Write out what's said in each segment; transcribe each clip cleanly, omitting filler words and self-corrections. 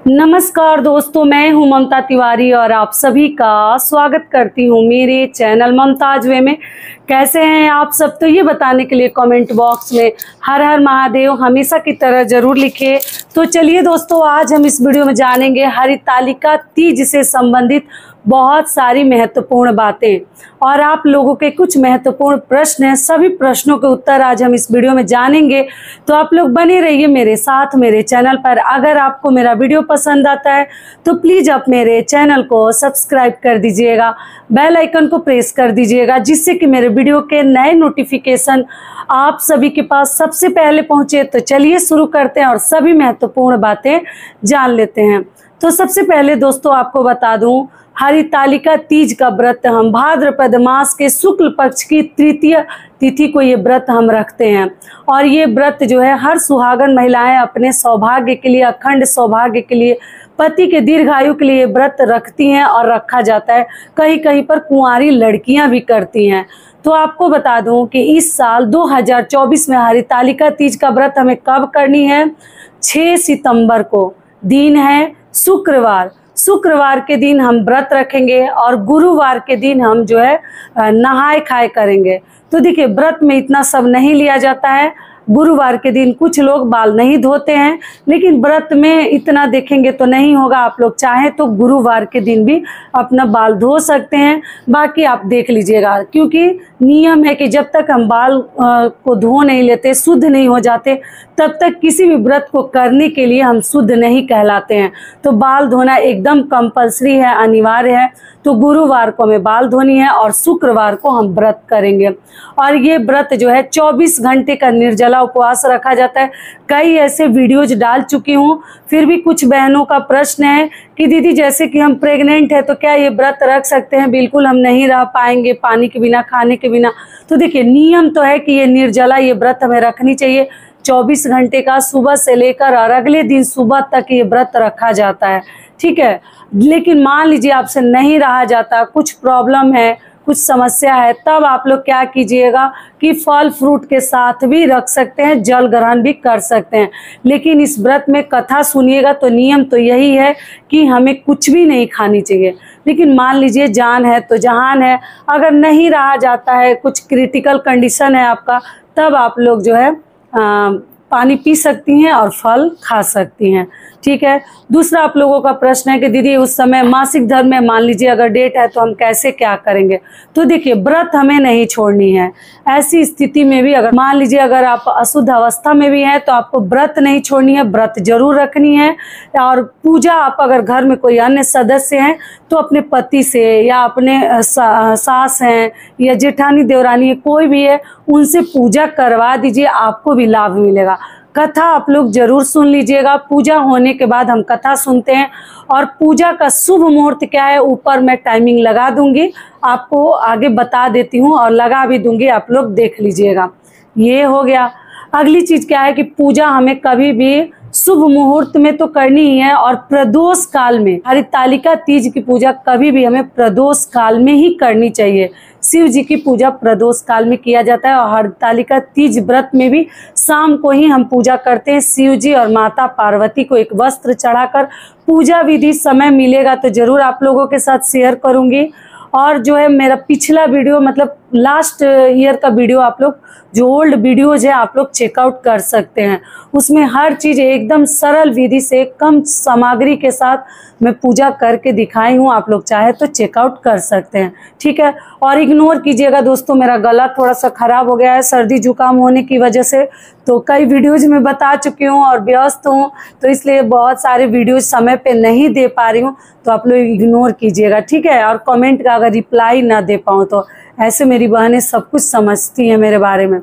नमस्कार दोस्तों, मैं हूं ममता तिवारी और आप सभी का स्वागत करती हूं मेरे चैनल ममताज वे में। कैसे हैं आप सब? तो ये बताने के लिए कमेंट बॉक्स में हर हर महादेव हमेशा की तरह जरूर लिखिए। तो चलिए दोस्तों, आज हम इस वीडियो में जानेंगे हरितालिका तीज से संबंधित बहुत सारी महत्वपूर्ण बातें और आप लोगों के कुछ महत्वपूर्ण प्रश्न हैं। सभी प्रश्नों के उत्तर आज हम इस वीडियो में जानेंगे। तो आप लोग बने रहिए मेरे साथ मेरे चैनल पर। अगर आपको मेरा वीडियो पसंद आता है तो प्लीज़ आप मेरे चैनल को सब्सक्राइब कर दीजिएगा, बेल आइकन को प्रेस कर दीजिएगा, जिससे कि मेरे वीडियो के नए नोटिफिकेशन आप सभी के पास सबसे पहले पहुँचे। तो चलिए शुरू करते हैं और सभी महत्वपूर्ण बातें जान लेते हैं। तो सबसे पहले दोस्तों आपको बता दूं, हरितालिका तीज का व्रत हम भाद्रपद मास के शुक्ल पक्ष की तृतीय तिथि को ये व्रत हम रखते हैं। और ये व्रत जो है हर सुहागन महिलाएं अपने सौभाग्य के लिए, अखंड सौभाग्य के लिए, पति के दीर्घायु के लिए ये व्रत रखती हैं और रखा जाता है। कहीं कहीं पर कुंवारी लड़कियां भी करती हैं। तो आपको बता दूं कि इस साल 2024 में हरितालिका तीज का व्रत हमें कब करनी है? 6 सितंबर को। दिन है शुक्रवार। शुक्रवार के दिन हम व्रत रखेंगे और गुरुवार के दिन हम जो है नहाए खाए करेंगे। तो देखिए, व्रत में इतना सब नहीं लिया जाता है। गुरुवार के दिन कुछ लोग बाल नहीं धोते हैं, लेकिन व्रत में इतना देखेंगे तो नहीं होगा। आप लोग चाहें तो गुरुवार के दिन भी अपना बाल धो सकते हैं, बाकी आप देख लीजिएगा। क्योंकि नियम है कि जब तक हम बाल को धो नहीं लेते, शुद्ध नहीं हो जाते, तब तक किसी भी व्रत को करने के लिए हम शुद्ध नहीं कहलाते हैं। तो बाल धोना एकदम कंपलसरी है, अनिवार्य है। तो गुरुवार को हमें बाल धोनी है और शुक्रवार को हम व्रत करेंगे। और ये व्रत जो है 24 घंटे का निर्जला उपवास रखा जाता है। कई ऐसे वीडियोज डाल चुकी हूँ, फिर भी कुछ बहनों का प्रश्न है कि दीदी जैसे कि हम प्रेग्नेंट है तो क्या ये व्रत रख सकते हैं? बिल्कुल हम नहीं रह पाएंगे पानी के बिना, खाने के बिना। तो देखिए, नियम तो है कि ये निर्जला ये व्रत हमें रखनी चाहिए। 24 घंटे का सुबह से लेकर और अगले दिन सुबह तक ये व्रत रखा जाता है, ठीक है। लेकिन मान लीजिए आपसे नहीं रहा जाता, कुछ प्रॉब्लम है, कुछ समस्या है, तब आप लोग क्या कीजिएगा कि फल फ्रूट के साथ भी रख सकते हैं, जल ग्रहण भी कर सकते हैं। लेकिन इस व्रत में कथा सुनिएगा तो नियम तो यही है कि हमें कुछ भी नहीं खानी चाहिए। लेकिन मान लीजिए जान है तो जहान है, अगर नहीं रहा जाता है, कुछ क्रिटिकल कंडीशन है आपका, तब आप लोग जो है पानी पी सकती हैं और फल खा सकती हैं, ठीक है। दूसरा आप लोगों का प्रश्न है कि दीदी उस समय मासिक धर्म में मान लीजिए अगर डेट है तो हम कैसे क्या करेंगे? तो देखिए, व्रत हमें नहीं छोड़नी है। ऐसी स्थिति में भी अगर मान लीजिए अगर आप अशुद्ध अवस्था में भी हैं तो आपको व्रत नहीं छोड़नी है, व्रत जरूर रखनी है। और पूजा आप अगर घर में कोई अन्य सदस्य हैं तो अपने पति से या अपने सास हैं या जेठानी देवरानी है, कोई भी है, उनसे पूजा करवा दीजिए, आपको भी लाभ मिलेगा। कथा आप लोग जरूर सुन लीजिएगा। पूजा होने के बाद हम कथा सुनते हैं और पूजा का शुभ मुहूर्त क्या है ऊपर मैं टाइमिंग लगा दूंगी, आपको आगे बता देती हूँ और लगा भी दूंगी, आप लोग देख लीजिएगा। ये हो गया। अगली चीज क्या है कि पूजा हमें कभी भी शुभ मुहूर्त में तो करनी ही है और प्रदोष काल में। हरितालिका तीज की पूजा कभी भी हमें प्रदोष काल में ही करनी चाहिए। शिव जी की पूजा प्रदोष काल में किया जाता है और हरितालिका तीज व्रत में भी शाम को ही हम पूजा करते हैं। शिव जी और माता पार्वती को एक वस्त्र चढ़ाकर पूजा विधि समय मिलेगा तो जरूर आप लोगों के साथ शेयर करूंगी। और जो है मेरा पिछला वीडियो मतलब लास्ट ईयर का वीडियो, आप लोग जो ओल्ड वीडियोज है आप लोग चेकआउट कर सकते हैं। उसमें हर चीज़ एकदम सरल विधि से कम सामग्री के साथ मैं पूजा करके दिखाई हूँ, आप लोग चाहे तो चेकआउट कर सकते हैं, ठीक है। और इग्नोर कीजिएगा दोस्तों, मेरा गला थोड़ा सा ख़राब हो गया है सर्दी जुकाम होने की वजह से। तो कई वीडियोज में बता चुकी हूँ और व्यस्त हूँ, तो इसलिए बहुत सारे वीडियोज समय पे नहीं दे पा रही हूँ, तो आप लोग इग्नोर कीजिएगा, ठीक है। और कमेंट का अगर रिप्लाई ना दे पाऊँ तो ऐसे मेरी बहनें सब कुछ समझती हैं मेरे बारे में।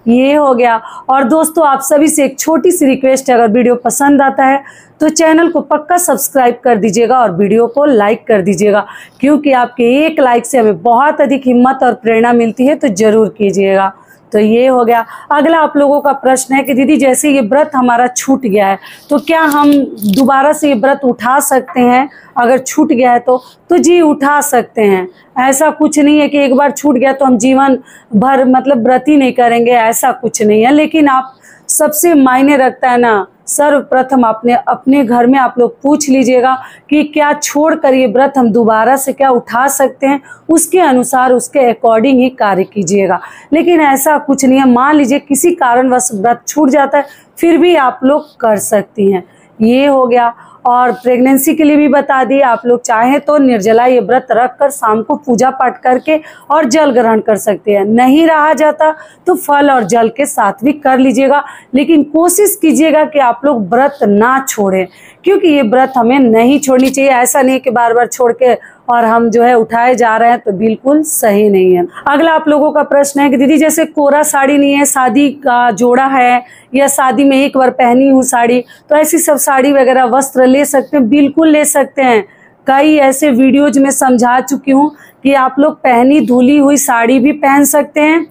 ये हो गया। और दोस्तों आप सभी से एक छोटी सी रिक्वेस्ट है, अगर वीडियो पसंद आता है तो चैनल को पक्का सब्सक्राइब कर दीजिएगा और वीडियो को लाइक कर दीजिएगा, क्योंकि आपके एक लाइक से हमें बहुत अधिक हिम्मत और प्रेरणा मिलती है। तो जरूर कीजिएगा। तो ये हो गया। अगला आप लोगों का प्रश्न है कि दीदी जैसे ये व्रत हमारा छूट गया है तो क्या हम दोबारा से ये व्रत उठा सकते हैं? अगर छूट गया है तो जी उठा सकते हैं। ऐसा कुछ नहीं है कि एक बार छूट गया तो हम जीवन भर मतलब व्रत ही नहीं करेंगे, ऐसा कुछ नहीं है। लेकिन आप सबसे मायने रखता है ना सर्वप्रथम अपने घर में आप लोग पूछ लीजिएगा कि क्या छोड़कर ये व्रत हम दोबारा से क्या उठा सकते हैं, उसके अनुसार उसके अकॉर्डिंग ही कार्य कीजिएगा। लेकिन ऐसा कुछ नहीं है, मान लीजिए किसी कारणवश व्रत छूट जाता है फिर भी आप लोग कर सकती हैं। ये हो गया। और प्रेगनेंसी के लिए भी बता दिए, आप लोग चाहें तो निर्जला ये व्रत रख कर शाम को पूजा पाठ करके और जल ग्रहण कर सकते हैं। नहीं रहा जाता तो फल और जल के साथ भी कर लीजिएगा, लेकिन कोशिश कीजिएगा कि आप लोग व्रत ना छोड़ें, क्योंकि ये व्रत हमें नहीं छोड़नी चाहिए। ऐसा नहीं कि बार बार छोड़ के और हम जो है उठाए जा रहे हैं, तो बिल्कुल सही नहीं है। अगला आप लोगों का प्रश्न है कि दीदी जैसे कोरा साड़ी नहीं है, शादी का जोड़ा है या शादी में एक बार पहनी हूँ साड़ी, तो ऐसी सब साड़ी वगैरह वस्त्र ले सकते हैं? बिल्कुल ले सकते हैं। कई ऐसे वीडियोज में समझा चुकी हूँ कि आप लोग पहनी धुली हुई साड़ी भी पहन सकते हैं,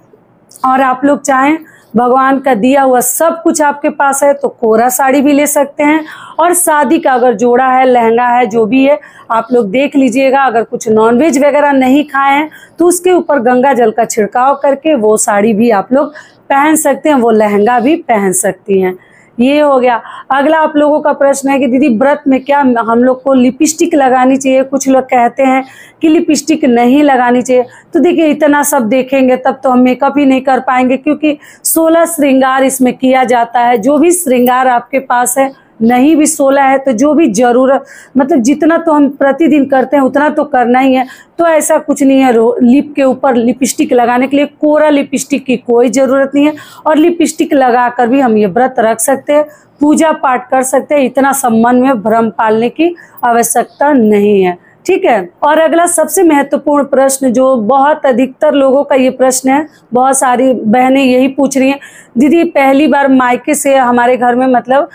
और आप लोग चाहें भगवान का दिया हुआ सब कुछ आपके पास है तो कोरा साड़ी भी ले सकते हैं। और शादी का अगर जोड़ा है, लहंगा है, जो भी है आप लोग देख लीजिएगा। अगर कुछ नॉनवेज वगैरह नहीं खाए हैं तो उसके ऊपर गंगा जल का छिड़काव करके वो साड़ी भी आप लोग पहन सकते हैं, वो लहंगा भी पहन सकती हैं। ये हो गया। अगला आप लोगों का प्रश्न है कि दीदी व्रत में क्या हम लोग को लिपस्टिक लगानी चाहिए? कुछ लोग कहते हैं कि लिपस्टिक नहीं लगानी चाहिए। तो देखिए, इतना सब देखेंगे तब तो हम मेकअप ही नहीं कर पाएंगे, क्योंकि 16 श्रृंगार इसमें किया जाता है। जो भी श्रृंगार आपके पास है, नहीं भी 16 है तो जो भी जरूरत, मतलब जितना तो हम प्रतिदिन करते हैं उतना तो करना ही है। तो ऐसा कुछ नहीं है लिप के ऊपर लिपस्टिक लगाने के लिए। कोरा लिपस्टिक की कोई ज़रूरत नहीं है, और लिपस्टिक लगा कर भी हम ये व्रत रख सकते हैं, पूजा पाठ कर सकते हैं। इतना सब मन में भ्रम पालने की आवश्यकता नहीं है, ठीक है। और अगला सबसे महत्वपूर्ण प्रश्न, जो बहुत अधिकतर लोगों का ये प्रश्न है, बहुत सारी बहनें यही पूछ रही हैं, दीदी पहली बार मायके से हमारे घर में मतलब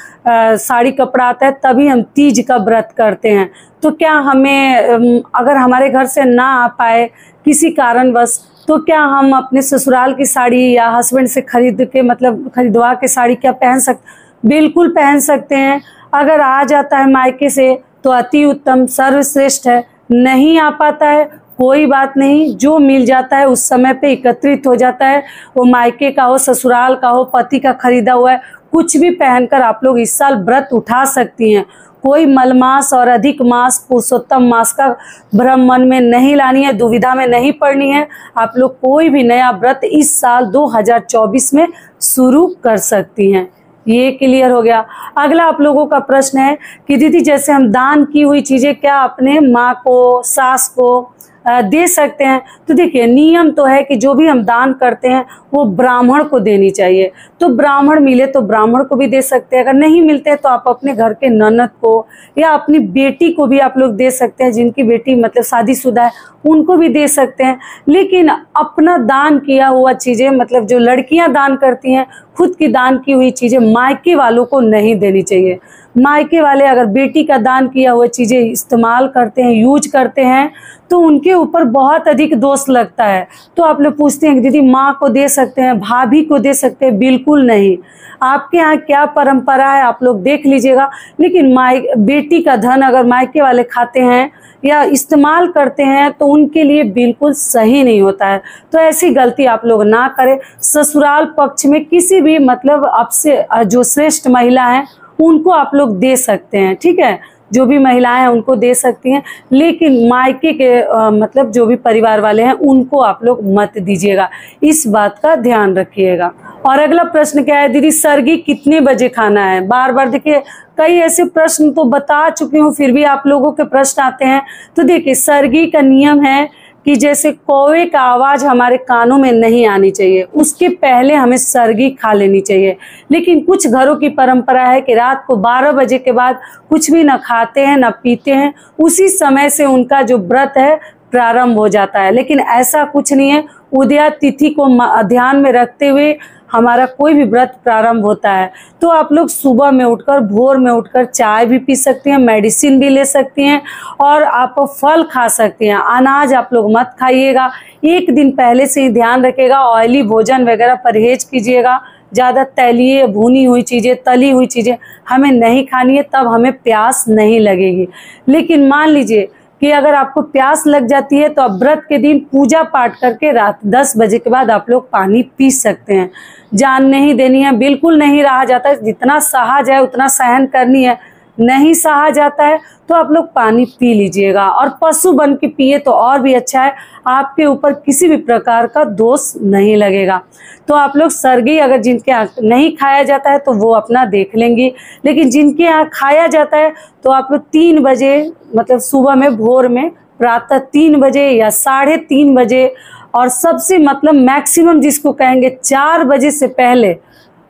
साड़ी कपड़ा आता है तभी हम तीज का व्रत करते हैं, तो क्या हमें अगर हमारे घर से ना आ पाए किसी कारणवश, तो क्या हम अपने ससुराल की साड़ी या हस्बैंड से खरीद के मतलब खरीदवा के साड़ी क्या पहन सकते? बिल्कुल पहन सकते हैं। अगर आ जाता है मायके से तो अति उत्तम, सर्वश्रेष्ठ है। नहीं आ पाता है कोई बात नहीं, जो मिल जाता है उस समय पे एकत्रित हो जाता है, वो मायके का हो, ससुराल का हो, पति का खरीदा हुआ है, कुछ भी पहनकर आप लोग इस साल व्रत उठा सकती हैं। कोई मलमास और अधिक मास, पुरुषोत्तम मास का भ्रम मन में नहीं लानी है, दुविधा में नहीं पड़नी है। आप लोग कोई भी नया व्रत इस साल 2024 में शुरू कर सकती हैं। ये क्लियर हो गया। अगला आप लोगों का प्रश्न है कि दीदी जैसे हम दान की हुई चीज़ें क्या अपने माँ को, सास को दे सकते हैं? तो देखिए, नियम तो है कि जो भी हम दान करते हैं वो ब्राह्मण को देनी चाहिए। तो ब्राह्मण मिले तो ब्राह्मण को भी दे सकते हैं, अगर नहीं मिलते तो आप अपने घर के ननद को या अपनी बेटी को भी आप लोग दे सकते हैं, जिनकी बेटी मतलब शादीशुदा है उनको भी दे सकते हैं। लेकिन अपना दान किया हुआ चीज़ें, मतलब जो लड़कियां दान करती हैं, खुद की दान की हुई चीज़ें मायके वालों को नहीं देनी चाहिए। मायके वाले अगर बेटी का दान किया हुआ चीज़ें इस्तेमाल करते हैं, यूज करते हैं, तो उनके ऊपर बहुत अधिक दोष लगता है। तो आप लोग पूछते हैं कि दीदी माँ को दे सकते हैं, भाभी को दे सकते हैं? बिल्कुल नहीं। आपके यहाँ क्या परंपरा है आप लोग देख लीजिएगा, लेकिन बेटी का धन अगर मायके वाले खाते हैं या इस्तेमाल करते हैं तो उनके लिए बिल्कुल सही नहीं होता है। तो ऐसी गलती आप लोग ना करें। ससुराल पक्ष में किसी भी मतलब आपसे जो श्रेष्ठ महिला हैं उनको आप लोग दे सकते हैं, ठीक है, जो भी महिलाएं हैं उनको दे सकती हैं, लेकिन मायके के मतलब जो भी परिवार वाले हैं उनको आप लोग मत दीजिएगा। इस बात का ध्यान रखिएगा। और अगला प्रश्न क्या है, दीदी सरगी कितने बजे खाना है? बार बार देखिए, कई ऐसे प्रश्न तो बता चुकी हूँ फिर भी आप लोगों के प्रश्न आते हैं। तो देखिए, सरगी का नियम है कि जैसे कौवे का आवाज़ हमारे कानों में नहीं आनी चाहिए, उसके पहले हमें सरगी खा लेनी चाहिए। लेकिन कुछ घरों की परंपरा है कि रात को 12 बजे के बाद कुछ भी ना खाते हैं ना पीते हैं, उसी समय से उनका जो व्रत है प्रारंभ हो जाता है। लेकिन ऐसा कुछ नहीं है। उदया तिथि को ध्यान में रखते हुए हमारा कोई भी व्रत प्रारंभ होता है। तो आप लोग सुबह में उठकर, भोर में उठकर चाय भी पी सकती हैं, मेडिसिन भी ले सकती हैं, और आप फल खा सकती हैं। अनाज आप लोग मत खाइएगा। एक दिन पहले से ही ध्यान रखिएगा, ऑयली भोजन वगैरह परहेज कीजिएगा। ज़्यादा तैलीय, भुनी हुई चीज़ें, तली हुई चीज़ें हमें नहीं खानी है, तब हमें प्यास नहीं लगेगी। लेकिन मान लीजिए कि अगर आपको प्यास लग जाती है तो आप व्रत के दिन पूजा पाठ करके रात 10 बजे के बाद आप लोग पानी पी सकते हैं। जान नहीं देनी है, बिल्कुल नहीं रहा जाता है, जितना सहा जाए उतना सहन करनी है। नहीं सहा जाता है तो आप लोग पानी पी लीजिएगा, और पशु बन के पिए तो और भी अच्छा है, आपके ऊपर किसी भी प्रकार का दोष नहीं लगेगा। तो आप लोग सरगी अगर जिनके यहाँ नहीं खाया जाता है तो वो अपना देख लेंगी, लेकिन जिनके यहाँ खाया जाता है तो आप लोग 3 बजे मतलब सुबह में, भोर में, प्रातः 3 बजे या 3:30 बजे, और सबसे मतलब मैक्सिमम जिसको कहेंगे 4 बजे से पहले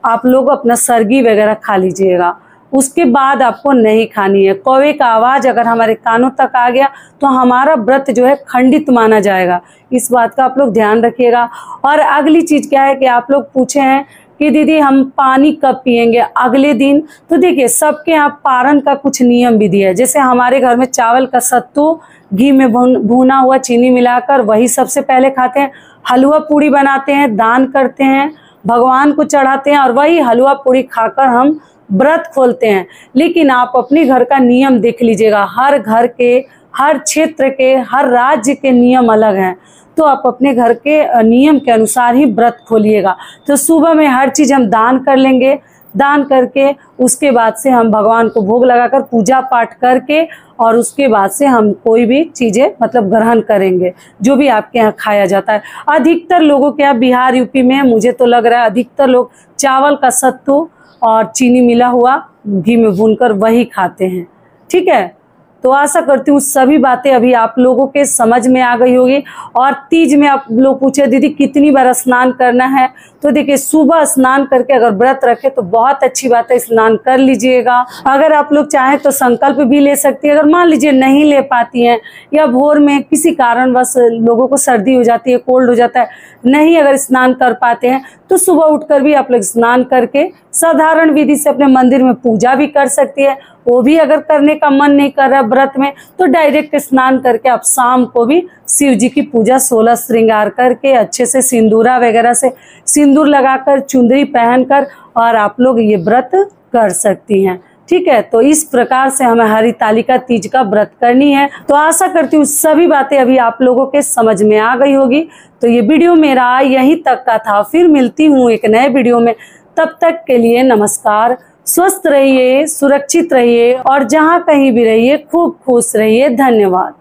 आप लोग अपना सरगी वगैरह खा लीजिएगा। उसके बाद आपको नहीं खानी है। कौवे का आवाज़ अगर हमारे कानों तक आ गया तो हमारा व्रत जो है खंडित माना जाएगा। इस बात का आप लोग ध्यान रखिएगा। और अगली चीज़ क्या है कि आप लोग पूछे हैं कि दीदी हम पानी कब पिएंगे अगले दिन। तो देखिए, सबके यहाँ पारण का कुछ नियम विधि है। जैसे हमारे घर में चावल का सत्तू घी में भुना हुआ चीनी मिलाकर वही सबसे पहले खाते हैं। हलवा पूड़ी बनाते हैं, दान करते हैं, भगवान को चढ़ाते हैं, और वही हलवा पूड़ी खाकर हम व्रत खोलते हैं। लेकिन आप अपने घर का नियम देख लीजिएगा, हर घर के, हर क्षेत्र के, हर राज्य के नियम अलग हैं। तो आप अपने घर के नियम के अनुसार ही व्रत खोलिएगा। तो सुबह में हर चीज़ हम दान कर लेंगे, दान करके उसके बाद से हम भगवान को भोग लगाकर पूजा पाठ करके, और उसके बाद से हम कोई भी चीज़ें मतलब ग्रहण करेंगे जो भी आपके यहाँ खाया जाता है। अधिकतर लोगों के यहाँ बिहार यूपी में मुझे तो लग रहा है अधिकतर लोग चावल का सत्तू और चीनी मिला हुआ घी में भूनकर वही खाते हैं। ठीक है, तो आशा करती हूँ सभी बातें अभी आप लोगों के समझ में आ गई होगी। और तीज में आप लोग पूछे दीदी कितनी बार स्नान करना है, तो देखिए सुबह स्नान करके अगर व्रत रखे तो बहुत अच्छी बात है, स्नान कर लीजिएगा। अगर आप लोग चाहें तो संकल्प भी ले सकती है। अगर मान लीजिए नहीं ले पाती हैं या भोर में किसी कारणवश लोगों को सर्दी हो जाती है, कोल्ड हो जाता है, नहीं अगर स्नान कर पाते हैं तो सुबह उठकर भी आप लोग स्नान करके साधारण विधि से अपने मंदिर में पूजा भी कर सकती है। वो भी अगर करने का मन नहीं कर रहा व्रत में तो डायरेक्ट स्नान करके आप शाम को भी शिव जी की पूजा 16 श्रृंगार करके अच्छे से सिंदूरा वगैरह से सिंदूर लगाकर चुंदरी पहनकर और आप लोग ये व्रत कर सकती हैं। ठीक है, तो इस प्रकार से हमें हरितालिका तीज का व्रत करनी है। तो आशा करती हूँ सभी बातें अभी आप लोगों के समझ में आ गई होगी। तो ये वीडियो मेरा यहीं तक का था, फिर मिलती हूँ एक नए वीडियो में। तब तक के लिए नमस्कार। स्वस्थ रहिए, सुरक्षित रहिए, और जहाँ कहीं भी रहिए खूब खुश रहिए। धन्यवाद।